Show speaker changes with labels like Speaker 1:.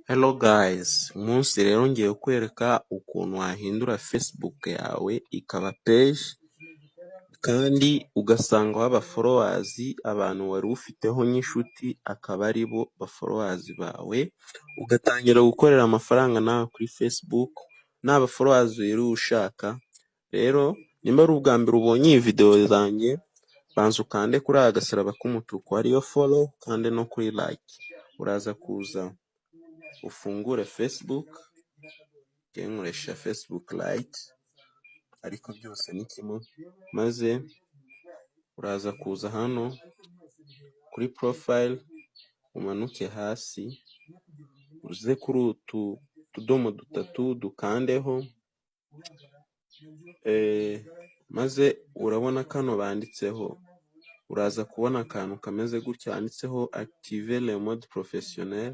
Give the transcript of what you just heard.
Speaker 1: Hello guys, umunsi rero ngiye kwereka ukuntu wahindura Facebook yawe ikaba page kandi ugasangaho aba followers, abantu wari ufiteho nk'inshuti akaba ari bo ba followers bawe, ugatangira gukorera amafaranga nawe kuri Facebook n'aba followers rero ushaka. Rero nimba ari ubwa mbere ubonye iyi video zanjye, banza ukande kuri aka gasaraba k'umutuku ariyo follow kandi no kuri like. Uraza kuza ufungure Facebook, nkoresha Facebook Lite ariko byose ni kimwe, maze uraza kuza hano kuri profile, umanuke hasi uze kuri utu tudomo dutatu dukandeho, maze urabona kano banditseho, uraza kubona akantu kameze gutya handitseho activer le mode professionnel.